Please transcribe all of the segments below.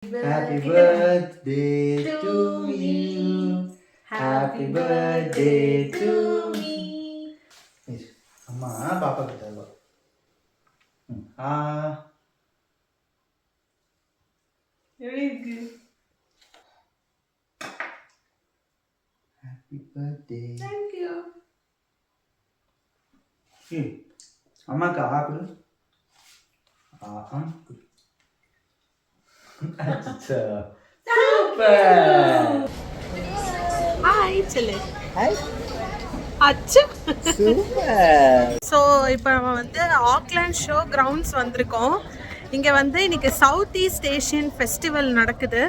Happy birthday to you. Happy birthday to me. அம்மா பாப்பா கிட்ட வா. எப்படி இருக்கு? Happy birthday. Thank you. அம்மாக்கு apple. Super. Hi cell. Hi. அச்சு. சூப்பர். ஸோ இப்போ நம்ம வந்து ஆக்லாண்ட் ஷோ கிரவுண்ட்ஸ் வந்திருக்கோம். இங்கே வந்து இன்னைக்கு சவுத் ஈஸ்ட் ஏஷியன் ஃபெஸ்டிவல் நடக்குது.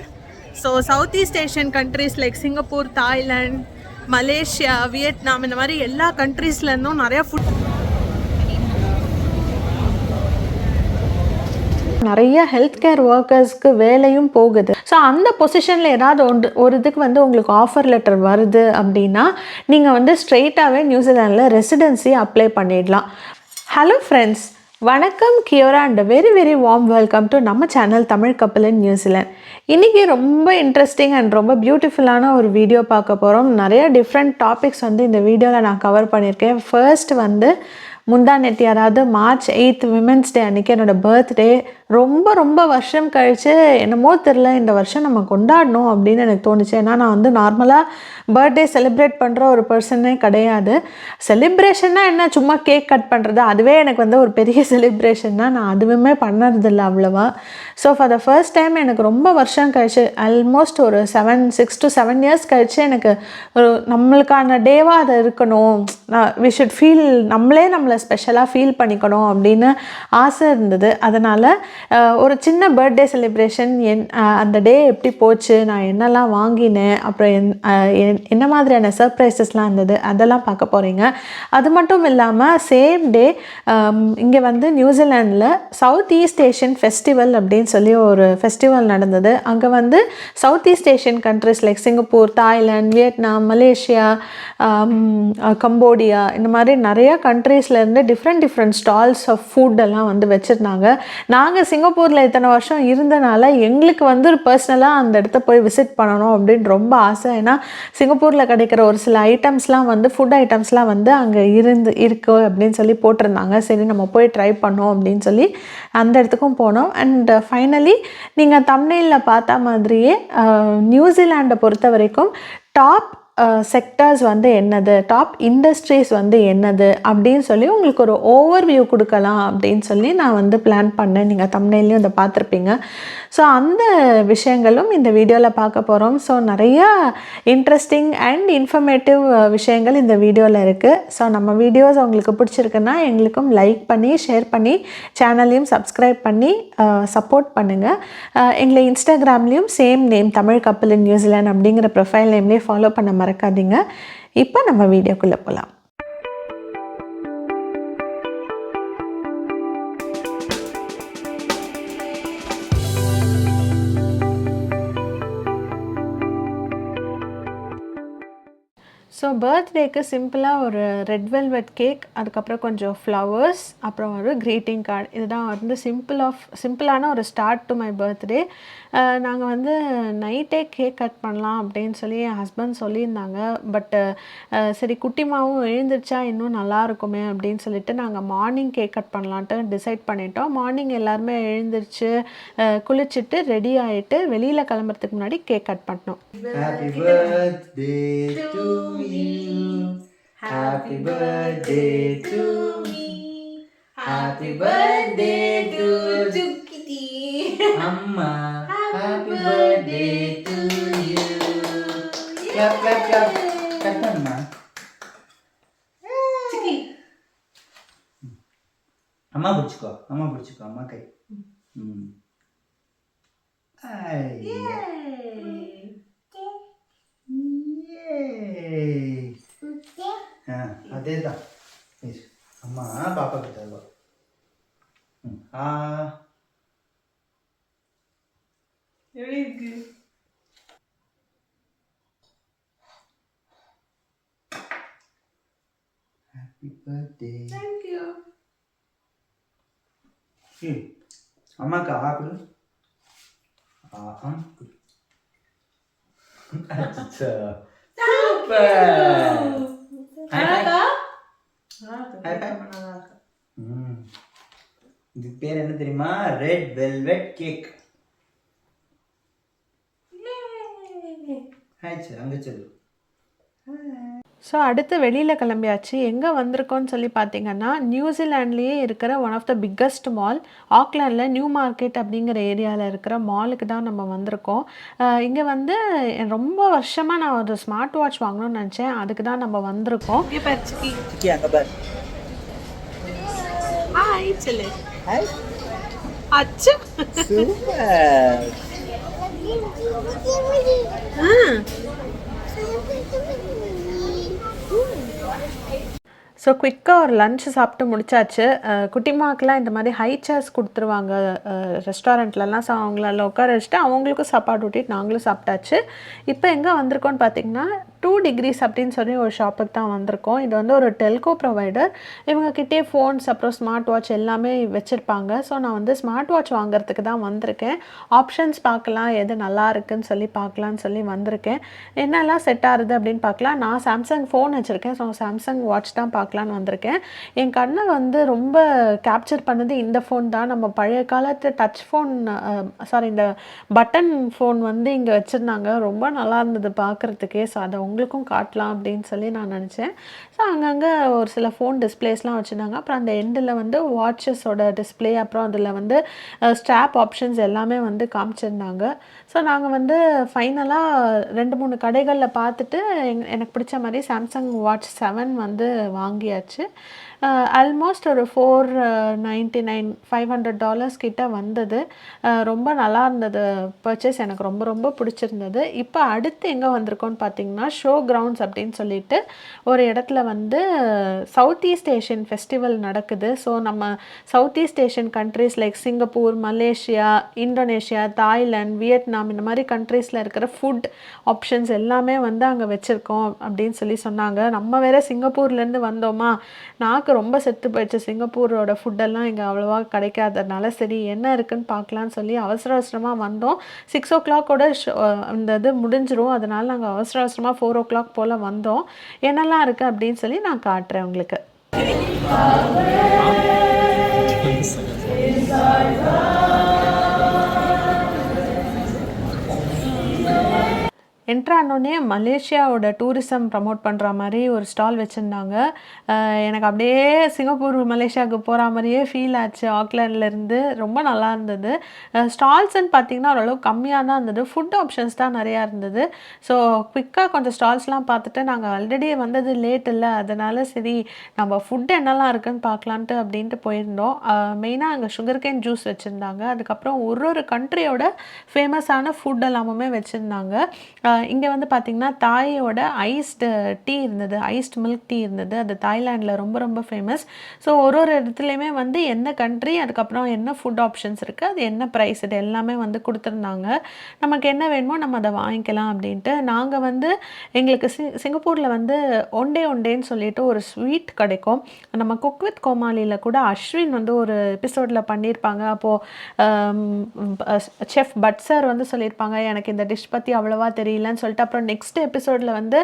So south east Asian countries like Singapore, Thailand, Malaysia, Vietnam இந்த மாதிரி எல்லா கண்ட்ரீஸ்லேருந்தும் நிறையா நிறைய ஹெல்த் கேர் ஒர்க்கர்ஸ்க்கு வேலையும் போகுது. ஸோ அந்த பொசிஷனில் ஏதாவது ஒரு இதுக்கு வந்து உங்களுக்கு ஆஃபர் லெட்டர் வருது அப்படின்னா நீங்கள் வந்து ஸ்ட்ரெயிட்டாகவே நியூசிலாண்டில் ரெசிடென்சி அப்ளை பண்ணிடலாம். ஹலோ ஃப்ரெண்ட்ஸ், வணக்கம், kia ora and very very warm welcome to நம்ம channel Tamil Kappal in New Zealand. இன்றைக்கி ரொம்ப இன்ட்ரெஸ்டிங் அண்ட் ரொம்ப பியூட்டிஃபுல்லான ஒரு வீடியோ பார்க்க போகிறோம். நிறைய டிஃப்ரெண்ட் டாபிக்ஸ் வந்து இந்த வீடியோவில் நான் கவர் பண்ணியிருக்கேன். ஃபர்ஸ்ட் வந்து முந்தா நேற்று, அதாவது March 8 விமென்ஸ் டே அன்றைக்கி என்னோடய பர்த்டே. ரொம்ப வருஷம் கழித்து என்னமோ தெரில, இந்த வருஷம் நம்ம கொண்டாடணும் அப்படின்னு எனக்கு தோணுச்சு. ஏன்னா நான் வந்து நார்மலாக பர்த்டே செலிப்ரேட் பண்ணுற ஒரு பர்சனே கிடையாது. செலிப்ரேஷன்னா என்ன, சும்மா கேக் கட் பண்ணுறது, அதுவே எனக்கு வந்து ஒரு பெரிய செலிப்ரேஷன் தான். நான் அதுவுமே பண்ணுறதில்ல அவ்வளோவா. So for the first time எனக்கு ரொம்ப வருஷம் கழிச்சு, ஆல்மோஸ்ட் ஒரு 6 to 7 இயர்ஸ் கழித்து எனக்கு ஒரு நம்மளுக்கான டேவாக அது இருக்கணும், வி ஷுட் ஃபீல், நம்மளை ஸ்பெஷலாக ஃபீல் பண்ணிக்கணும் அப்படின்னு ஆசை இருந்தது. அதனால் ஒரு சின்ன பர்த்டே செலிப்ரேஷன், அந்த டே எப்படி போச்சு, நான் என்னெல்லாம் வாங்கினேன், அப்புறம் என்ன மாதிரியான சர்ப்ரைசஸ்லாம் இருந்தது, அதெல்லாம் பார்க்க போகிறீங்க. அது மட்டும் இல்லாமல் சேம் டே இங்கே வந்து நியூசிலாண்டில் சவுத் ஈஸ்ட் ஏஷியன் ஃபெஸ்டிவல் அப்படின்னு சொல்லி ஒரு ஃபெஸ்டிவல் நடந்தது. அங்கே வந்து south east Asian countries like Singapore, Thailand, Vietnam, Malaysia, Cambodia, இந்த மாதிரி நிறையா கண்ட்ரீஸ்லேருந்து டிஃப்ரெண்ட் ஸ்டால்ஸ் ஆஃப் ஃபுட்டெல்லாம் வந்து வச்சுருந்தாங்க. நாங்கள் சிங்கப்பூரில் இத்தனை வருஷம் இருந்தனால எங்களுக்கு வந்து பர்சனலாக அந்த இடத்த போய் விசிட் பண்ணணும் அப்படின்னு ரொம்ப ஆசை. ஏன்னா சிங்கப்பூரில் கிடைக்கிற ஒரு சில ஐட்டம்ஸ்லாம் வந்து ஃபுட் ஐட்டம்ஸ்லாம் வந்து அங்கே இருக்கு அப்படின்னு சொல்லி போட்டிருந்தாங்க. சரி நம்ம போய் ட்ரை பண்ணோம் அப்படின்னு சொல்லி அந்த இடத்துக்கும் போனோம். அண்ட் ஃபைனலி நீங்கள் தம்ப்நெயிலில் பார்த்த மாதிரியே நியூசிலாண்டை பொறுத்த வரைக்கும் டாப் செக்டர்ஸ் வந்து என்னது, டாப் இண்டஸ்ட்ரீஸ் வந்து என்னது அப்படின்னு சொல்லி உங்களுக்கு ஒரு ஓவர்வியூ கொடுக்கலாம் அப்படின்னு சொல்லி நான் வந்து பிளான் பண்ணேன். நீங்கள் தம்ப்நெயிலையும் இதை பார்த்துருப்பீங்க. ஸோ அந்த விஷயங்களும் இந்த வீடியோவில் பார்க்க போகிறோம். ஸோ நிறையா இன்ட்ரெஸ்டிங் அண்ட் இன்ஃபர்மேட்டிவ் விஷயங்கள் இந்த வீடியோவில் இருக்குது. ஸோ நம்ம வீடியோஸ் உங்களுக்கு பிடிச்சிருக்குன்னா எங்களுக்கும் லைக் பண்ணி ஷேர் பண்ணி சேனலையும் சப்ஸ்கிரைப் பண்ணி சப்போர்ட் பண்ணுங்கள். எங்களை இன்ஸ்டாகிராம்லேயும் same name Tamil Kappal in New Zealand அப்படிங்கிற ப்ரொஃபைல் நேம்லேயே ஃபாலோ பண்ண மறக்காதீங்க. இப்போ நம்ம வீடியோக்குள்ளே போகலாம். ஸோ பர்த்டேக்கு சிம்பிளாக ஒரு ரெட் வெல்வெட் கேக், அதுக்கப்புறம் கொஞ்சம் ஃப்ளவர்ஸ், அப்புறம் ஒரு க்ரீட்டிங் கார்டு, இதுதான் வந்து சிம்பிளான ஒரு ஸ்டார்ட் டு மை பர்த்டே. நாங்கள் வந்து நைட்டே கேக் கட் பண்ணலாம் அப்படின்னு சொல்லி என் ஹஸ்பண்ட் சொல்லியிருந்தாங்க. பட்டு சரி குட்டிமாவும் எழுந்திரிச்சா இன்னும் நல்லா இருக்குமே அப்படின்னு சொல்லிட்டு நாங்கள் மார்னிங் கேக் கட் பண்ணலான்ட்டு டிசைட் பண்ணிட்டோம். மார்னிங் எல்லாருமே எழுந்திரிச்சு குளிச்சுட்டு ரெடி ஆகிட்டு வெளியில் கிளம்புறதுக்கு முன்னாடி கேக் கட் பண்ணோம். Happy birthday to you. Happy birthday to me. Happy birthday to Kitty. Amma. Happy birthday to you. Clap clap clap. Clap Amma. Kitty. அம்மா பிடிச்சுக்கோ, அம்மா கை. அதேதான். அம்மா பாப்பா கிட்ட வா. எப்படி இருக்கு? Happy birthday. Thank you. அம்மாக்கு ஆப்பிள். ஆஹா சூப்பர். இது பேர் என்ன தெரியுமா? Red velvet cake. அங்க சொல்லு. ஸோ அடுத்து வெளியில் கிளம்பியாச்சு. எங்கே வந்திருக்கோன்னு சொல்லி பார்த்தீங்கன்னா, நியூசிலாண்ட்லேயே இருக்கிற one of the biggest mall, ஆக்லாண்டில் நியூ மார்க்கெட் அப்படிங்கிற ஏரியாவில் இருக்கிற மாலுக்கு தான் நம்ம வந்திருக்கோம். இங்கே வந்து ரொம்ப வருஷமாக நான் ஒரு ஸ்மார்ட் வாட்ச் வாங்கணும்னு நினச்சேன். அதுக்கு தான் நம்ம வந்திருக்கோம். ஹாய் சொல்லு. அச்சு சூப்பர். ஸோ குயிக்காக ஒரு லன்ச் சாப்பிட்டு முடிச்சாச்சு. குட்டிமாக்கெலாம் இந்த மாதிரி ஹை சேர்ஸ் கொடுத்துருவாங்க ரெஸ்டாரண்ட்லலாம். ஸோ அவங்கள உட்கார வச்சுட்டு அவங்களுக்கும் சாப்பாடு ஊட்டிட்டு நாங்களும் சாப்பிட்டாச்சு. இப்போ எங்கே வந்திருக்கோன்னு பார்த்தீங்கன்னா 2 degrees அப்படின்னு சொல்லி ஒரு ஷாப்புக்கு தான் வந்திருக்கோம். இது வந்து ஒரு டெல்கோ ப்ரொவைடர். இவங்கக்கிட்டே ஃபோன்ஸ் அப்புறம் ஸ்மார்ட் வாட்ச் எல்லாமே வச்சுருப்பாங்க. ஸோ நான் வந்து ஸ்மார்ட் வாட்ச் வாங்குறதுக்கு தான் வந்திருக்கேன். ஆப்ஷன்ஸ் பார்க்கலாம், எது நல்லா இருக்குன்னு சொல்லி பார்க்கலான்னு சொல்லி வந்திருக்கேன். என்னெல்லாம் செட் ஆகுது அப்படின்னு பார்க்கலாம். நான் சாம்சங் ஃபோன் வச்சுருக்கேன். ஸோ சாம்சங் வாட்ச் தான் பார்க்கலான்னு வந்திருக்கேன். என் கண்ணை வந்து ரொம்ப கேப்சர் பண்ணது இந்த ஃபோன் தான். நம்ம பழைய காலத்து டச் ஃபோன் இந்த பட்டன் ஃபோன் வந்து இங்கே வச்சுருந்தாங்க. ரொம்ப நல்லா இருந்தது பார்க்குறதுக்கே. ஸோ அதை உங்களுக்கும் காட்டலாம் அப்படின்னு சொல்லி நான் நினச்சேன். ஸோ அங்கங்கே ஒரு சில ஃபோன் டிஸ்பிளேஸ்லாம் வச்சுருந்தாங்க. அப்புறம் அந்த எண்டில் வந்து வாட்சஸோட டிஸ்பிளே, அப்புறம் அதில் வந்து ஸ்ட்ராப் ஆப்ஷன்ஸ் எல்லாமே வந்து காமிச்சிருந்தாங்க. ஸோ நாங்கள் வந்து ஃபைனலாக 2-3 கடைகளில் பார்த்துட்டு எனக்கு பிடிச்ச மாதிரி சாம்சங் வாட்ச் 7 வந்து வாங்கியாச்சு. ஆல்மோஸ்ட் ஒரு $499 $500 கிட்ட வந்தது. ரொம்ப நல்லா இருந்தது பர்ச்சேஸ். எனக்கு ரொம்ப ரொம்ப பிடிச்சிருந்தது. இப்போ அடுத்து எங்கே வந்திருக்கோன்னு பார்த்தீங்கன்னா, ஷோ கிரவுண்ட்ஸ் அப்படின்னு சொல்லிட்டு ஒரு இடத்துல வந்து சவுத் ஈஸ்ட் ஏஷியன் ஃபெஸ்டிவல் நடக்குது. ஸோ நம்ம south east Asian countries like Singapore, Malaysia, Indonesia, Thailand, Vietnam இந்த மாதிரி கண்ட்ரீஸில் இருக்கிற ஃபுட் ஆப்ஷன்ஸ் எல்லாமே வந்து அங்கே வச்சுருக்கோம் அப்படின்னு சொல்லி சொன்னாங்க. நம்ம வேறு சிங்கப்பூர்லேருந்து வந்தோமா, நாக்கு ரொம்ப செத்து போயிடுச்சு. சிங்கப்பூரோட ஃபுட்டெல்லாம் இங்கே அவ்வளோவா கிடைக்காததுனால சரி என்ன இருக்குன்னு பார்க்கலான்னு சொல்லி அவசர அவசரமாக வந்தோம். 6 o'clock இந்த இது முடிஞ்சிரும். அதனால் நாங்கள் அவசர அவசரமாக 4 o'clock போல் வந்தோம். என்னெல்லாம் இருக்குது அப்படின்னு சொல்லி நான் காட்டுறேன் உங்களுக்கு. என்ட்ரானோடனே மலேசியாவோட டூரிசம் ப்ரமோட் பண்ணுற மாதிரி ஒரு ஸ்டால் வச்சுருந்தாங்க. எனக்கு அப்படியே சிங்கப்பூர் மலேசியாவுக்கு போகிற மாதிரியே ஃபீல் ஆச்சு. ஆக்லாண்ட்லேருந்து ரொம்ப நல்லா இருந்தது. ஸ்டால்ஸ்ன்னு பார்த்திங்கன்னா ஓரளவுக்கு கம்மியாக தான் இருந்தது. ஃபுட் ஆப்ஷன்ஸ் தான் நிறையா இருந்தது. ஸோ குயிக்காக கொஞ்சம் ஸ்டால்ஸ்லாம் பார்த்துட்டு நாங்கள் ஆல்ரெடி வந்தது லேட் இல்லை, அதனால் சரி நம்ம ஃபுட்டு என்னெல்லாம் இருக்குதுன்னு பார்க்கலான்ட்டு அப்படின்ட்டு போயிருந்தோம். மெயினாக அங்கே சுகர் கேன் ஜூஸ் வச்சுருந்தாங்க. அதுக்கப்புறம் ஒரு கண்ட்ரியோட ஃபேமஸான ஃபுட் எல்லாமே வச்சுருந்தாங்க. இங்கே வந்து பார்த்திங்கன்னா தாயோட ஐஸ்டு டீ இருந்தது, ஐஸ்ட் மில்க் டீ இருந்தது. அது தாய்லாண்டில் ரொம்ப ரொம்ப ஃபேமஸ். ஸோ ஒரு இடத்துலையுமே வந்து என்ன கண்ட்ரி, அதுக்கப்புறம் என்ன ஃபுட் ஆப்ஷன்ஸ் இருக்குது, அது என்ன ப்ரைஸ், இது எல்லாமே வந்து கொடுத்துருந்தாங்க. நமக்கு என்ன வேணுமோ நம்ம அதை வாங்கிக்கலாம் அப்படின்ட்டு. நாங்கள் வந்து எங்களுக்கு சிங்கப்பூரில் வந்து ஒண்டேன்னு சொல்லிட்டு ஒரு ஸ்வீட் கிடைக்கும். நம்ம குக் வித் கோமாளியில் கூட அஸ்வின் வந்து ஒரு எபிசோடில் பண்ணியிருப்பாங்க. அப்போது செஃப் பட் சார் வந்து சொல்லியிருப்பாங்க எனக்கு இந்த டிஷ் பற்றி அவ்வளோவா தெரியலன்னு சொல்லிட்டு. அப்புறம் நெக்ஸ்ட் எபிசோடில் வந்து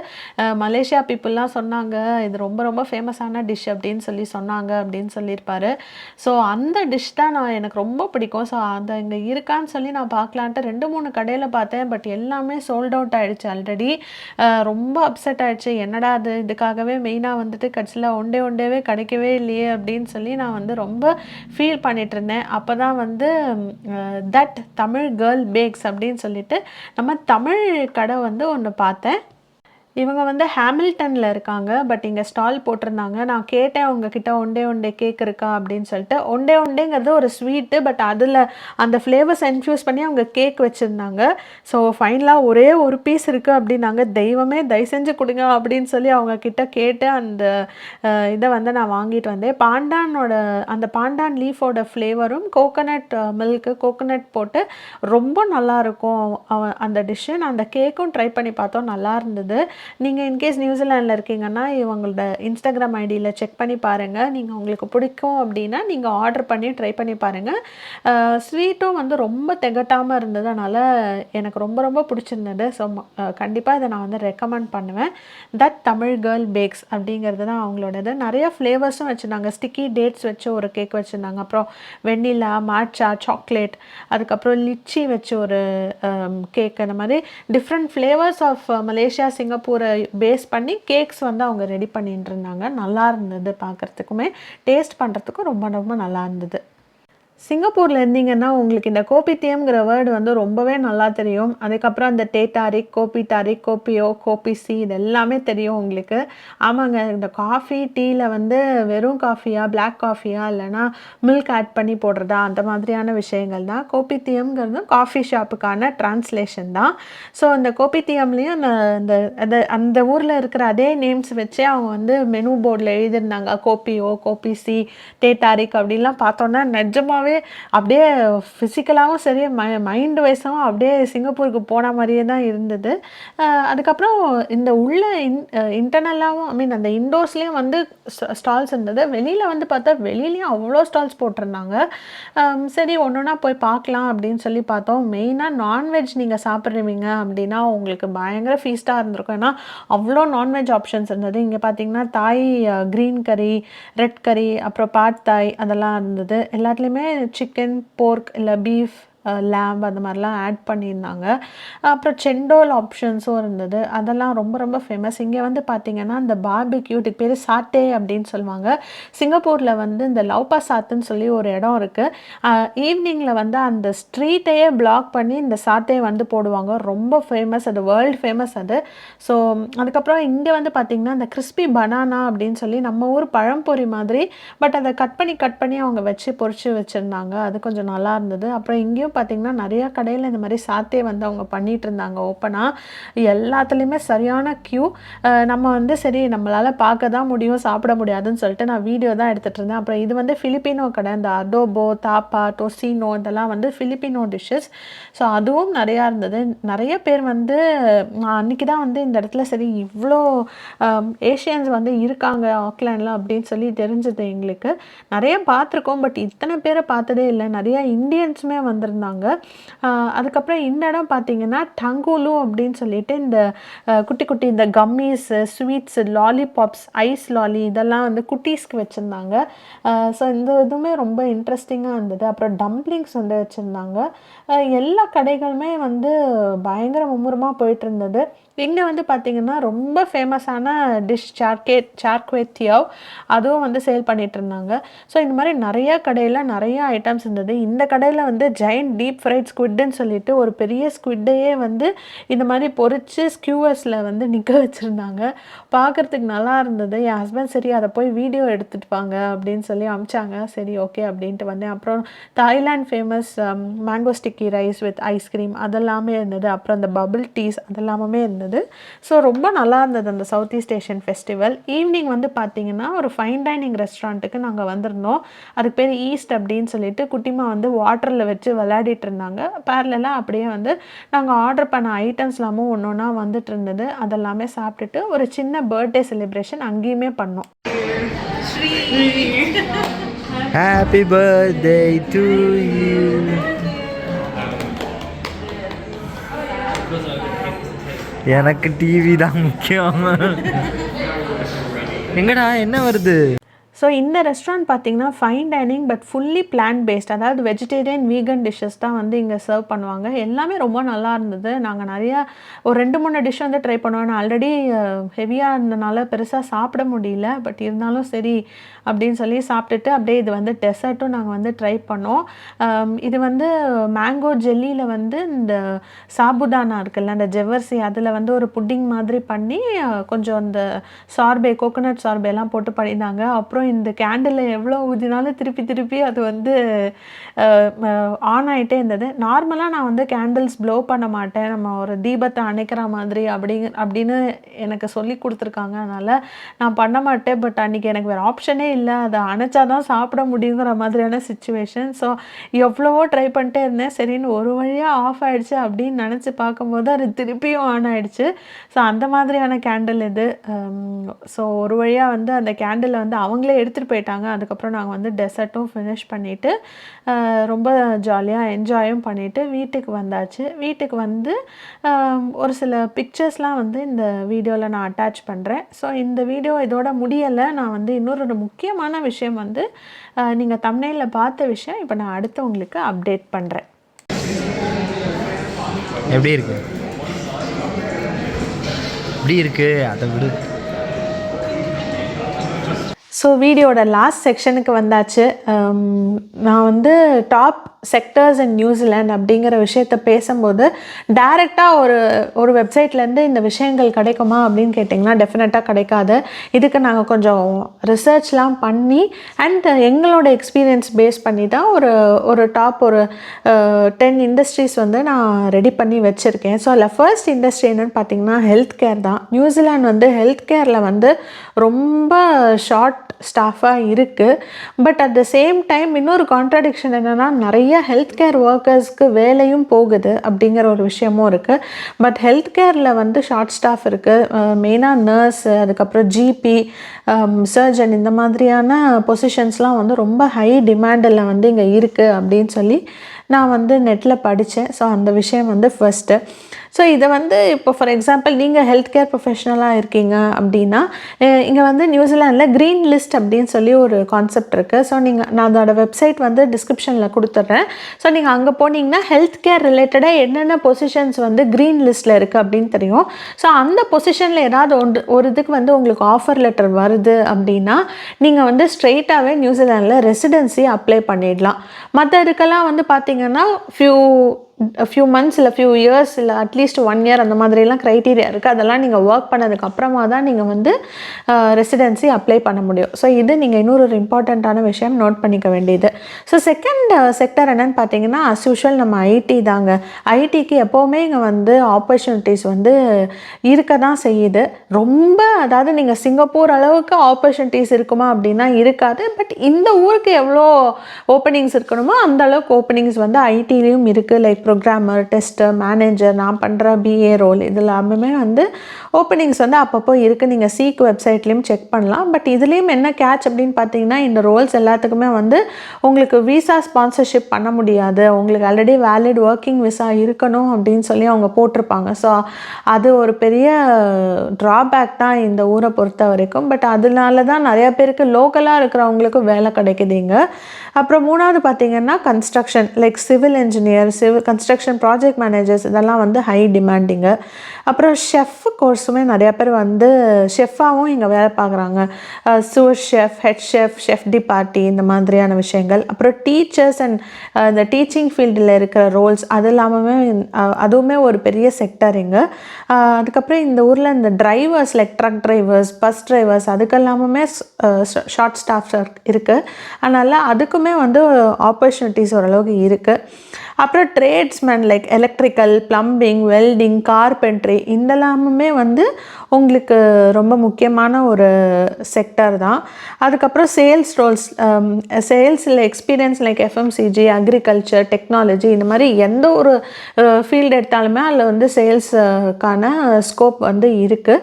மலேசியா பீப்புளெலாம் சொன்னாங்க இது ரொம்ப ரொம்ப ஃபேமஸான டிஷ் அப்படின்னு சொல்லி சொன்னாங்க அப்படின்னு சொல்லியிருப்பாரு. ஸோ அந்த டிஷ் தான் எனக்கு ரொம்ப பிடிக்கும். ஸோ அதை இங்கே இருக்கான்னு சொல்லி நான் பார்க்கலான்ட்டு 2-3 கடையில் பார்த்தேன். பட் எல்லாமே சோல்ட் அவுட் ஆகிடுச்சு ஆல்ரெடி. ரொம்ப அப்செட் ஆகிடுச்சு. என்னடா அது, இதுக்காகவே மெயினாக வந்துட்டு கடைசியில் ஒண்டேவே கிடைக்கவே இல்லையே அப்படின்னு சொல்லி நான் வந்து ரொம்ப ஃபீல் பண்ணிகிட்டு இருந்தேன். அப்போ தான் வந்து தட் தமிழ் கேர்ள் பேக்ஸ் அப்படின்னு சொல்லிட்டு நம்ம தமிழ் கடை வந்து ஒன்று பார்த்தேன். இவங்க வந்து ஹாமில்டனில் இருக்காங்க. பட் இங்கே ஸ்டால் போட்டிருந்தாங்க. நான் கேட்டேன் அவங்கக்கிட்ட ஒண்டே கேக் இருக்கா அப்படின்னு சொல்லிட்டு. ஒண்டேங்கிறது ஒரு ஸ்வீட்டு, பட் அதில் அந்த ஃப்ளேவர்ஸ் இன்ஃப்யூஸ் பண்ணி அவங்க கேக் வச்சுருந்தாங்க. ஸோ ஃபைனலாக ஒரே ஒரு பீஸ் இருக்குது அப்படின்னாங்க. தெய்வமே தயவு செஞ்சு கொடுங்க அப்படின்னு சொல்லி அவங்கக்கிட்ட கேட்டு அந்த இதை வந்து நான் வாங்கிட்டு வந்தேன். அந்த பாண்டான் லீஃபோட ஃப்ளேவரும் கோகோனட் மில்க்கு கோகோனட் போட்டு ரொம்ப நல்லாயிருக்கும் அந்த டிஷ்ஷு. நான் அந்த கேக்கும் ட்ரை பண்ணி பார்த்தோம், நல்லா இருந்தது. நீங்கள் இன்கேஸ் நியூசிலாண்டில் இருக்கீங்கன்னா இவங்களோட இன்ஸ்டாகிராம் ஐடியில் செக் பண்ணி பாருங்கள். நீங்கள் உங்களுக்கு பிடிக்கும் அப்படின்னா நீங்கள் ஆர்டர் பண்ணி ட்ரை பண்ணி பாருங்கள். ஸ்வீட்டும் வந்து ரொம்ப திகட்டாமல் இருந்தது, அதனால் எனக்கு ரொம்ப ரொம்ப பிடிச்சிருந்தது. ஸோ கண்டிப்பாக இதை நான் வந்து ரெக்கமெண்ட் பண்ணுவேன். தட் தமிழ் கேர்ள் பேக்ஸ் அப்படிங்கிறது தான் அவங்களோடது. நிறைய ஃப்ளேவர்ஸும் வச்சுருந்தாங்க. ஸ்டிக்கி டேட்ஸ் வச்சு ஒரு கேக் வச்சுருந்தாங்க, அப்புறம் வெண்ணிலா, மாட்சா, சாக்லேட், அதுக்கப்புறம் லிச்சி வச்சு ஒரு கேக். அந்த மாதிரி டிஃப்ரெண்ட் ஃப்ளேவர்ஸ் ஆஃப் மலேசியா, சிங்கப்பூரை பேஸ் பண்ணி கேக்ஸ் வந்து அவங்க ரெடி பண்ணிட்டு இருந்தாங்க. நல்லா இருந்தது, பார்க்குறதுக்குமே டேஸ்ட் பண்ணுறதுக்கும் ரொம்ப ரொம்ப நல்லா இருந்தது. சிங்கப்பூரில் இருந்தீங்கன்னா உங்களுக்கு இந்த கோபித்தியம்ங்கிற வேர்டு வந்து ரொம்பவே நல்லா தெரியும். அதுக்கப்புறம் அந்த டேட்டாரிக், கோபிட்டாரிக், கோபியோ, கோபிசி இது எல்லாமே தெரியும் உங்களுக்கு. ஆமாங்க, இந்த காஃபி டீயில் வந்து வெறும் காஃபியா, பிளாக் காஃபியா, இல்லைனா மில்க் ஆட் பண்ணி போடுறதா, அந்த மாதிரியான விஷயங்கள் தான். கோபித்தியம்ங்கிறது காஃபி ஷாப்புக்கான டிரான்ஸ்லேஷன் தான். ஸோ அந்த கோபித்தியம்லேயும் அந்த ஊரில் இருக்கிற அதே நேம்ஸ் வச்சே அவங்க வந்து மெனு போர்டில் எழுதியிருந்தாங்க. கோபியோ, கோபிசி, டேட்டாரிக் அப்படின்லாம் பார்த்தோன்னா நிஜமாவே அப்படியே ஃபிசிக்கலாகவும் சரி, மைண்ட் வைஸாகவும் அப்படியே சிங்கப்பூருக்கு போன மாதிரியே தான் இருந்தது. அதுக்கப்புறம் இந்த உள்ள இன்டர்னலாகவும் அந்த இண்டோர்ஸ்லேயும் வந்து ஸ்டால்ஸ் இருந்தது. வெளியில் வந்து பார்த்தா வெளியிலையும் அவ்வளோ ஸ்டால்ஸ் போட்டிருந்தாங்க. சரி ஒன்று ஒன்றா போய் பார்க்கலாம் அப்படின்னு சொல்லி பார்த்தோம். மெயினாக நான்வெஜ் நீங்கள் சாப்பிட்றீங்க அப்படின்னா உங்களுக்கு பயங்கர ஃபீஸ்ட்டாக இருந்திருக்கும். ஏன்னா அவ்வளோ நான்வெஜ் ஆப்ஷன்ஸ் இருந்தது. இங்கே பார்த்தீங்கன்னா தாய் க்ரீன் கறி, ரெட் கறி, அப்புறம் பாட் தாய் அதெல்லாம் இருந்தது. எல்லாத்துலேயுமே சிக்கன், போர்க் இல்லை பீஃப், லேம்ப் அந்த மாதிரிலாம் ஆட் பண்ணியிருந்தாங்க. அப்புறம் செண்டோல் ஆப்ஷன்ஸும் இருந்தது. அதெல்லாம் ரொம்ப ரொம்ப ஃபேமஸ். இங்கே வந்து பார்த்திங்கன்னா இந்த பார்பிக்யூ, இதுக்கு பேர் சாட்டே அப்படின்னு சொல்லுவாங்க. சிங்கப்பூரில் வந்து இந்த லவ்பா சாத்துன்னு சொல்லி ஒரு இடம் இருக்குது. ஈவினிங்கில் வந்து அந்த ஸ்ட்ரீட்டையே பிளாக் பண்ணி இந்த சாட்டே வந்து போடுவாங்க. ரொம்ப ஃபேமஸ், அது வேர்ல்டு ஃபேமஸ் அது. ஸோ அதுக்கப்புறம் இங்கே வந்து பார்த்திங்கன்னா இந்த கிறிஸ்பி பனானா அப்படின்னு சொல்லி நம்ம ஊர் பழம்பொரி மாதிரி, பட் அதை கட் பண்ணி அவங்க வச்சு பொரிச்சு வச்சுருந்தாங்க. அது கொஞ்சம் நல்லா இருந்தது. அப்புறம் இங்கேயும் பார்த்திங்கன்னா நிறையா கடையில் இந்த மாதிரி சாத்தே வந்து அவங்க பண்ணிகிட்டு இருந்தாங்க ஓப்பனாக. எல்லாத்துலேயுமே சரியான க்யூ. நம்ம வந்து சரி நம்மளால் பார்க்க தான் முடியும், சாப்பிட முடியாதுன்னு சொல்லிட்டு நான் வீடியோ தான் எடுத்துகிட்டு இருந்தேன். அப்புறம் இது வந்து ஃபிலிப்பினோ கடை. இந்த அடோபோ, தாப்பா, டொசினோ இதெல்லாம் வந்து ஃபிலிப்பினோ டிஷ்ஷஸ். ஸோ அதுவும் நிறையா இருந்தது. நிறைய பேர் வந்து அன்றைக்கி தான் வந்து இந்த இடத்துல சரி இவ்வளோ ஏஷியன்ஸ் வந்து இருக்காங்க ஆக்லாண்டில் அப்படின்னு சொல்லி தெரிஞ்சது எங்களுக்கு. நிறைய பார்த்துருக்கோம், பட் இத்தனை பேரை பார்த்ததே இல்லை. நிறையா இந்தியன்ஸுமே வந்திருந்தாங்க. அதுக்கப்புறம் இந்த இடம் பார்த்திங்கன்னா டங்குலு அப்படின்னு சொல்லிட்டு இந்த குட்டி குட்டி இந்த கம்மீஸு, ஸ்வீட்ஸு, லாலிபாப்ஸ், ஐஸ் லாலி இதெல்லாம் வந்து குட்டீஸ்க்கு வச்சுருந்தாங்க. ஸோ இந்த இதுவுமே ரொம்ப இன்ட்ரெஸ்டிங்காக இருந்தது. அப்புறம் டம்ப்ளிங்ஸ் வந்து வச்சுருந்தாங்க. எல்லா கடைகளுமே வந்து பயங்கர மும்முரமாக போயிட்டு இருந்தது. இங்கே வந்து பார்த்திங்கன்னா ரொம்ப ஃபேமஸான டிஷ் சார்க்வேத்தியாவ், அதுவும் வந்து சேல் பண்ணிகிட்டு இருந்தாங்க. ஸோ இந்த மாதிரி நிறையா கடையில் நிறையா ஐட்டம்ஸ் இருந்தது. இந்த கடையில் வந்து ஜெயண்ட் டீப் ஃப்ரைட் ஸ்குவிட்னு சொல்லிட்டு ஒரு பெரிய ஸ்குவிட்டையே வந்து இந்த மாதிரி பொரிச்சு ஸ்கியூவர்ஸில் வந்து நிற்க வச்சுருந்தாங்க. பார்க்குறதுக்கு நல்லா இருந்தது. என் ஹஸ்பண்ட் சரி அதை போய் வீடியோ எடுத்துகிட்டு வாங்க அப்படின்னு சொல்லி அமிச்சாங்க. சரி ஓகே அப்படின்ட்டு வந்தேன். அப்புறம் Thailand famous mango sticky rice with ice cream அதெல்லாமே இருந்தது. அப்புறம் அந்த பபிள் டீஸ் அதெல்லாமே இருந்தது. ஸோ ரொம்ப நல்லா இருந்தது அந்த south east Asian festival. Evening வந்து பார்த்திங்கன்னா ஒரு ஃபைன் டைனிங் ரெஸ்டாரண்ட்டுக்கு நாங்கள் வந்திருந்தோம். அதுக்கு பேர் ஈஸ்ட் அப்படின்னு சொல்லிட்டு குட்டிமா வந்து வாட்டரில் வச்சு விளையாடிட்டு இருந்தாங்க. பேரலெல்லாம் அப்படியே வந்து நாங்கள் ஆர்டர் பண்ண ஐட்டம்ஸ் எல்லாமும் ஒன்று ஒன்றா வந்துட்டு இருந்தது. அதெல்லாமே சாப்பிட்டுட்டு ஒரு சின்ன பர்த்டே செலிப்ரேஷன் அங்கேயுமே பண்ணோம். Happy birthday to you. எனக்கு டிவி தான் முக்கியம். எங்கடா என்ன வருது? ஸோ இந்த ரெஸ்டாரண்ட் பார்த்திங்கன்னா fine dining but fully plant based, அதாவது வெஜிடேரியன் வீகன் டிஷ்ஷஸ் தான் வந்து இங்கே சர்வ் பண்ணுவாங்க. எல்லாமே ரொம்ப நல்லா இருந்தது. நாங்கள் நிறையா ஒரு 2-3 டிஷ் வந்து ட்ரை பண்ணுவோம். நான் ஆல்ரெடி ஹெவியாக இருந்தனால பெருசாக சாப்பிட முடியல, பட் இருந்தாலும் சரி அப்படின்னு சொல்லி சாப்பிட்டுட்டு அப்படியே இது வந்து டெசர்ட்டும் நாங்கள் வந்து ட்ரை பண்ணோம். இது வந்து மேங்கோ ஜெல்லியில் வந்து இந்த சாபுதானா இருக்குல்ல, அந்த ஜவ்வரிசி அதில் வந்து ஒரு புட்டிங் மாதிரி பண்ணி கொஞ்சம் அந்த சார்பே, கோகோனட் சார்பேலாம் போட்டு பண்ணியிருந்தாங்க. அப்புறம் ஊதினாலும் இந்த கேண்டிலில் எவ்வளோ ஊதினாலும் திருப்பி திருப்பி அது வந்து ஆன் ஆகிட்டே இருந்தது. நார்மலாக நான் வந்து கேண்டில்ஸ் ப்ளோ பண்ண மாட்டேன், நம்ம ஒரு தீபத்தை அணைக்கிற மாதிரி அப்படின்னு எனக்கு சொல்லி கொடுத்துருக்காங்க. அதனால் நான் பண்ண மாட்டேன். பட் அன்றைக்கி எனக்கு வேறு ஆப்ஷனே இல்லை, அதை அணைச்சா தான் சாப்பிட முடியுங்கிற மாதிரியான சுச்சுவேஷன். ஸோ எவ்வளவோ ட்ரை பண்ணிட்டே இருந்தேன். சரின்னு ஒரு வழியாக ஆஃப் ஆகிடுச்சு அப்படின்னு நினச்சி பார்க்கும்போது அது திருப்பியும் ஆன் ஆகிடுச்சு. ஸோ அந்த மாதிரியான கேண்டில் இது. ஸோ ஒரு வழியாக வந்து அந்த கேண்டிலை வந்து அவங்களே எடுத்துகிட்டு போயிட்டாங்க. அதுக்கப்புறம் நாங்கள் வந்து டெசர்ட்டும் ஃபினிஷ் பண்ணிவிட்டு ரொம்ப ஜாலியாக என்ஜாயும் பண்ணிவிட்டு வீட்டுக்கு வந்தாச்சு. வீட்டுக்கு வந்து ஒரு சில பிக்சர்ஸ்லாம் வந்து இந்த வீடியோவில் நான் அட்டாச் பண்ணுறேன். ஸோ இந்த வீடியோ இதோட முடியலை. நான் வந்து இன்னொரு முக்கியமான விஷயம் வந்து நீங்கள் தம்ப்நெயிலில் பார்த்த விஷயம் இப்போ நான் அடுத்து உங்களுக்கு அப்டேட் பண்ணுறேன். எப்படி இருக்கு? எப்படி இருக்கு? அதை விடு. ஸோ வீடியோட லாஸ்ட் செக்ஷனுக்கு வந்தாச்சு. நான் வந்து டாப் செக்டர்ஸ் இன் நியூசிலாண்ட் அப்படிங்கிற விஷயத்த பேசும்போது டைரெக்டாக ஒரு வெப்சைட்லேருந்து இந்த விஷயங்கள் கிடைக்குமா அப்படின்னு கேட்டிங்கன்னா டெஃபினட்டாக கிடைக்காது. இதுக்கு நாங்கள் கொஞ்சம் ரிசர்ச்லாம் பண்ணி அண்ட் எங்களோட எக்ஸ்பீரியன்ஸ் பேஸ் பண்ணி தான் ஒரு டாப் 10 இண்டஸ்ட்ரீஸ் வந்து நான் ரெடி பண்ணி வச்சுருக்கேன். ஸோ அதில் ஃபர்ஸ்ட் இண்டஸ்ட்ரி என்னென்னு பார்த்தீங்கன்னா ஹெல்த் கேர் தான். நியூசிலாண்ட் வந்து ஹெல்த் கேரில் வந்து ரொம்ப ஷார்ட் ஸ்டாஃபாக இருக்குது. But at the same time இன்னொரு கான்ட்ராடிக்ஷன் என்னென்னா நிறைய ஹெல்த் கேர் ஒர்க்கர்ஸ்க்கு வேலையும் போகுது அப்படிங்கிற ஒரு விஷயமும் இருக்குது. பட் ஹெல்த் கேரில் வந்து ஷார்ட் ஸ்டாஃப் இருக்குது. மெயினாக நர்ஸ், அதுக்கப்புறம் ஜிபி, சர்ஜன், இந்த மாதிரியான பொசிஷன்ஸ்லாம் வந்து ரொம்ப ஹை டிமாண்டில் வந்து இங்கே இருக்குது அப்படின்னு சொல்லி நான் வந்து நெட்டில் படித்தேன். ஸோ அந்த விஷயம் வந்து ஃபர்ஸ்ட்டு. ஸோ இதை வந்து இப்போ ஃபார் எக்ஸாம்பிள் நீங்கள் ஹெல்த் கேர் ப்ரொஃபஷனலாக இருக்கீங்க அப்படின்னா இங்கே வந்து நியூசிலாண்டில் க்ரீன் லிஸ்ட் அப்படின்னு சொல்லி ஒரு கான்செப்ட் இருக்குது. ஸோ நான் அதோட வெப்சைட் வந்து டிஸ்கிரிப்ஷனில் கொடுத்துட்றேன். ஸோ நீங்கள் அங்கே போனீங்கன்னா ஹெல்த் கேர் ரிலேட்டடாக என்னென்ன பொசிஷன்ஸ் வந்து க்ரீன் லிஸ்ட்டில் இருக்குது அப்படின்னு தெரியும். ஸோ அந்த பொசிஷனில் ஏதாவது ஒரு இதுக்கு வந்து உங்களுக்கு ஆஃபர் லெட்டர் வருது அப்படின்னா நீங்கள் வந்து ஸ்ட்ரெயிட்டாகவே நியூசிலாண்டில் ரெசிடென்சி அப்ளை பண்ணிடலாம். மற்ற இதுக்கெல்லாம் வந்து பார்த்திங்கன்னா ஃபியூ மந்த்ஸ் இல்லை ஃபியூ இயர்ஸ் இல்லை அட்லீஸ்ட் 1 year அந்த மாதிரிலாம் க்ரைட்டீரியா இருக்குது. அதெல்லாம் நீங்கள் ஒர்க் பண்ணதுக்கப்புறமா தான் நீங்கள் வந்து ரெசிடென்சி அப்ளை பண்ண முடியும். ஸோ இது நீங்கள் இன்னொரு இம்பார்ட்டண்ட்டான விஷயம் நோட் பண்ணிக்க வேண்டியது. ஸோ செகண்ட் செக்டர் என்னென்னு பார்த்தீங்கன்னா அஸ் யூஷுவல் நம்ம ஐடி தாங்க. ஐடிக்கு எப்போவுமே இங்கே வந்து ஆப்பர்ச்சுனிட்டிஸ் வந்து இருக்க தான் செய்யுது. ரொம்ப அதாவது நீங்கள் சிங்கப்பூர் அளவுக்கு ஆப்பர்ச்சுனிட்டிஸ் இருக்குமா அப்படின்னா இருக்காது. பட் இந்த ஊருக்கு எவ்வளோ ஓப்பனிங்ஸ் இருக்கணுமோ அந்த அளவுக்கு ஓப்பனிங்ஸ் வந்து ஐடிலையும் இருக்குது. லைக் ப்ரோக்ராமர், டெஸ்டர், மேனேஜர், நான் பண்ணுற பிஏ ரோல், இது எல்லாமே வந்து ஓப்பனிங்ஸ் வந்து அப்பப்போ இருக்குது. நீங்கள் சீக் வெப்சைட்லேயும் செக் பண்ணலாம். பட் இதுலேயும் என்ன கேட்ச் அப்படின்னு பார்த்தீங்கன்னா இந்த ரோல்ஸ் எல்லாத்துக்குமே வந்து உங்களுக்கு விசா ஸ்பான்சர்ஷிப் பண்ண முடியாது. உங்களுக்கு ஆல்ரெடி வேலிட் ஒர்க்கிங் விசா இருக்கணும் அப்படின்னு சொல்லி அவங்க போட்டிருப்பாங்க. ஸோ அது ஒரு பெரிய ட்ராபேக் தான் இந்த ஊரை பொறுத்த வரைக்கும். பட் அதனால தான் நிறையா பேருக்கு லோக்கலாக இருக்கிறவங்களுக்கு வேலை கிடைக்குதுங்க. அப்புறம் மூணாவது பார்த்தீங்கன்னா construction, like civil engineer, construction project managers, இதெல்லாம் வந்து ஹை டிமாண்டிங்கு. அப்புறம் ஷெஃப் கோர்ஸுமே நிறையா பேர் வந்து ஷெஃபாகவும் இங்கே வேலை பார்க்குறாங்க. Sous chef, head chef, chef de partie, இந்த மாதிரியான விஷயங்கள். அப்புறம் டீச்சர்ஸ் அண்ட் இந்த டீச்சிங் ஃபீல்டில் இருக்கிற ரோல்ஸ் அது இல்லாமல் அதுவுமே ஒரு பெரிய செக்டர் இங்கே. அதுக்கப்புறம் இந்த ஊரில் இந்த drivers, like truck drivers, bus drivers, அதுக்கெல்லாமுமே ஷார்ட் ஸ்டாஃப் இருக்குது. அதனால் அதுக்குமே வந்து ஆப்பர்ச்சுனிட்டிஸ் ஓரளவுக்கு இருக்குது. அப்புறம் tradesman like electrical, plumbing, welding, carpentry, இதெல்லாமுமே வந்து உங்களுக்கு ரொம்ப முக்கியமான ஒரு செக்டர் தான். அதுக்கப்புறம் சேல்ஸ் ரோல்ஸ், சேல்ஸில் experience like FMCG, agriculture, technology, இந்த மாதிரி எந்த ஒரு ஃபீல்டு எடுத்தாலுமே அதில் வந்து சேல்ஸுக்கான ஸ்கோப் வந்து இருக்குது.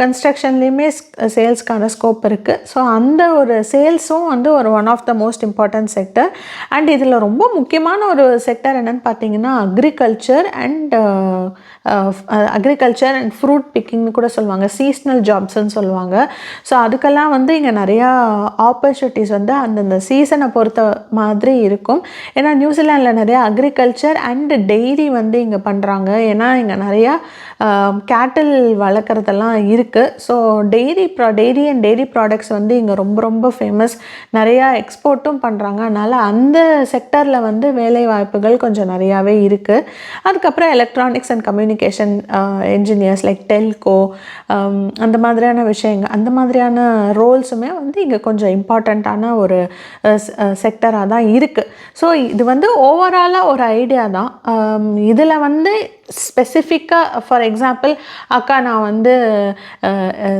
கன்ஸ்ட்ரக்ஷன்லேயுமே சேல்ஸ்க்கான ஸ்கோப் இருக்குது. ஸோ அந்த ஒரு சேல்ஸும் வந்து one of the most important sector. And இதில் ரொம்ப முக்கியமான ஒரு செக்டர் என்னென்னு பார்த்தீங்கன்னா அக்ரிகல்ச்சர் அண்ட் ஃப்ரூட் பிக்கிங்னு கூட சொல்லுவாங்க, சீஸ்னல் ஜாப்ஸ்ன்னு சொல்லுவாங்க. ஸோ அதுக்கெல்லாம் வந்து இங்கே நிறையா ஆப்பர்ச்சுனிட்டிஸ் வந்து அந்தந்த சீசனை பொறுத்த மாதிரி இருக்கும். ஏன்னா நியூசிலாண்டில் நிறையா அக்ரிகல்ச்சர் அண்ட் டெய்ரி வந்து இங்கே பண்ணுறாங்க. ஏன்னா இங்கே நிறையா கேட்டில் வளர்க்குறதெல்லாம் இருக்குது. So dairy and dairy products வந்து இங்கே ரொம்ப ரொம்ப ஃபேமஸ், நிறையா எக்ஸ்போர்ட்டும் பண்ணுறாங்க. அதனால் அந்த செக்டரில் வந்து வேலை வாய்ப்புகள் கொஞ்சம் நிறையாவே இருக்குது. அதுக்கப்புறம் electronics and communication engineers like telco, அந்த மாதிரியான விஷயங்கள், அந்த மாதிரியான ரோல்ஸுமே வந்து இங்கே கொஞ்சம் இம்பார்ட்டண்ட்டான ஒரு செக்டராக தான் இருக்குது. ஸோ இது வந்து ஓவராலாக ஒரு ஐடியா தான். இதில் வந்து ஸ்பெசிஃபிக்காக ஃபார் எக்ஸாம்பிள், அக்கா நான் வந்து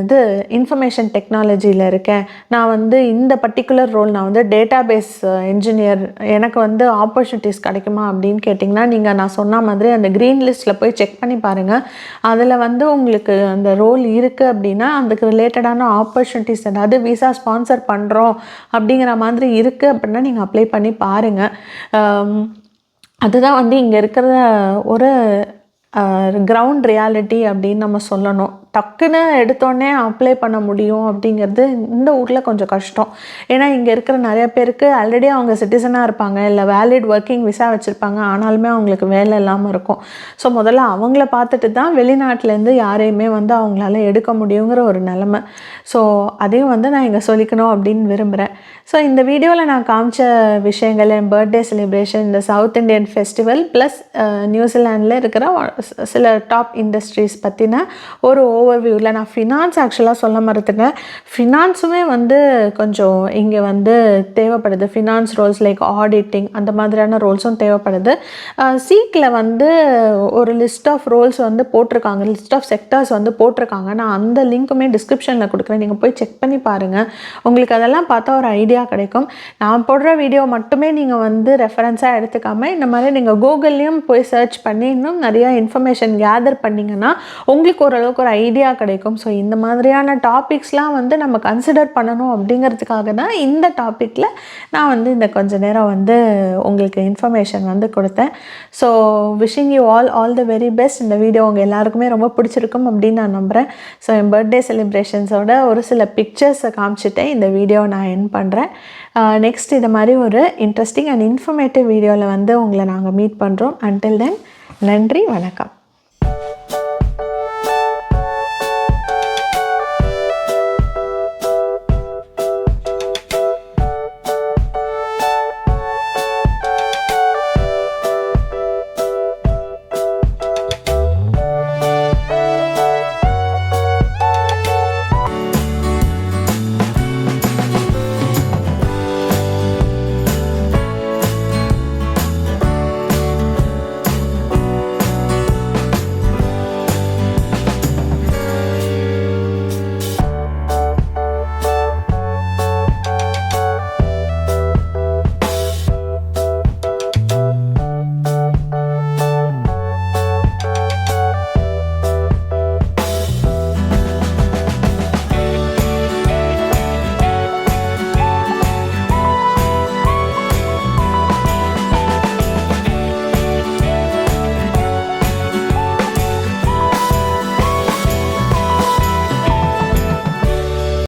இது இன்ஃபர்மேஷன் டெக்னாலஜியில் இருக்கேன், நான் வந்து இந்த பர்டிகுலர் ரோல், நான் வந்து டேட்டா பேஸ் இன்ஜினியர், எனக்கு வந்து ஆப்பர்ச்சுனிட்டிஸ் கிடைக்குமா அப்படின்னு கேட்டிங்கன்னா, நீங்கள் நான் சொன்ன மாதிரி அந்த க்ரீன் லிஸ்ட்டில் போய் செக் பண்ணி பாருங்கள். அதில் வந்து உங்களுக்கு அந்த ரோல் இருக்குது அப்படின்னா அதுக்கு ரிலேட்டடான ஆப்பர்ச்சுனிட்டிஸ், அதாவது விசா ஸ்பான்சர் பண்ணுறோம் அப்படிங்கிற மாதிரி இருக்குது அப்படின்னா நீங்கள் அப்ளை பண்ணி பாருங்கள். அதுதான் வந்து இங்கே இருக்கிற ஒரு கிரவுண்ட் ரியாலிட்டி அப்படின்னு நம்ம சொல்லணும். டக்குன்னு எடுத்தோடனே அப்ளை பண்ண முடியும் அப்படிங்கிறது இந்த ஊரில் கொஞ்சம் கஷ்டம். ஏன்னா இங்கே இருக்கிற நிறைய பேருக்கு ஆல்ரெடி அவங்க சிட்டிசனாக இருப்பாங்க, இல்லை வேலிட் ஒர்க்கிங் விசா வச்சுருப்பாங்க, ஆனாலுமே அவங்களுக்கு வேலை இல்லாமல் இருக்கும். ஸோ முதல்ல அவங்கள பார்த்துட்டு தான் வெளிநாட்டிலேருந்து யாரையுமே வந்து அவங்களால எடுக்க முடியுங்கிற ஒரு நிலமை. ஸோ அதையும் வந்து நான் இங்கே சொல்லிக்கணும் அப்படின்னு விரும்புகிறேன். ஸோ இந்த வீடியோவில் நான் காமிச்ச விஷயங்கள், என் பர்த்டே செலிப்ரேஷன், இந்த சவுத் இண்டியன் ஃபெஸ்டிவல் ப்ளஸ் நியூசிலாண்டில் இருக்கிற சில டாப் இண்டஸ்ட்ரீஸ் பற்றின ஒரு ஓவர்வியூவில், நான் ஃபினான்ஸ் ஆக்சுவலாக சொல்ல மறந்துட்டேன். ஃபினான்ஸுமே வந்து கொஞ்சம் இங்கே வந்து தேவைப்படுது. ஃபினான்ஸ் ரோல்ஸ் லைக் ஆடிட்டிங் அந்த மாதிரியான ரோல்ஸும் தேவைப்படுது. சீக்கில் வந்து ஒரு லிஸ்ட் ஆஃப் ரோல்ஸ் வந்து போட்டிருக்காங்க, லிஸ்ட் ஆஃப் செக்டர்ஸ் வந்து போட்டிருக்காங்க. நான் அந்த லிங்க்குமே டிஸ்கிரிப்ஷனில் கொடுக்குறேன், நீங்கள் போய் செக் பண்ணி பாருங்கள். உங்களுக்கு அதெல்லாம் பார்த்தா ஒரு ஐடியா கிடைக்கும். நான் போடுற வீடியோ மட்டுமே நீங்கள் வந்து ரெஃபரன்ஸாக எடுத்துக்காமல் இந்த மாதிரி நீங்கள் கூகுள்லேயும் போய் சர்ச் பண்ணி இன்னும் நிறையா இன்ஃபர்மேஷன் கேதர் பண்ணிங்கன்னா உங்களுக்கு ஓரளவுக்கு ஒரு ஐடியா கிடைக்கும். ஸோ இந்த மாதிரியான டாபிக்ஸ்லாம் வந்து நம்ம கன்சிடர் பண்ணணும் அப்படிங்கிறதுக்காக தான் இந்த டாப்பிக்கில் நான் வந்து இந்த கொஞ்ச நேரம் வந்து உங்களுக்கு இன்ஃபர்மேஷன் வந்து கொடுத்தேன். So wishing you all the very best. இந்த வீடியோ உங்கள் எல்லாருக்குமே ரொம்ப பிடிச்சிருக்கும் அப்படின்னு நான் நம்புகிறேன். ஸோ என் பர்த்டே செலிப்ரேஷன்ஸோட ஒரு சில பிக்சர்ஸை காமிச்சிட்டேன் இந்த வீடியோ நான் என் பண்ணுறேன். நெக்ஸ்ட் இது மாதிரி ஒரு இன்ட்ரெஸ்டிங் அண்ட் இன்ஃபர்மேட்டிவ் வீடியோவில் வந்து உங்களை நாங்கள் மீட் பண்ணுறோம். அன்டில் தென், நன்றி, வணக்கம்.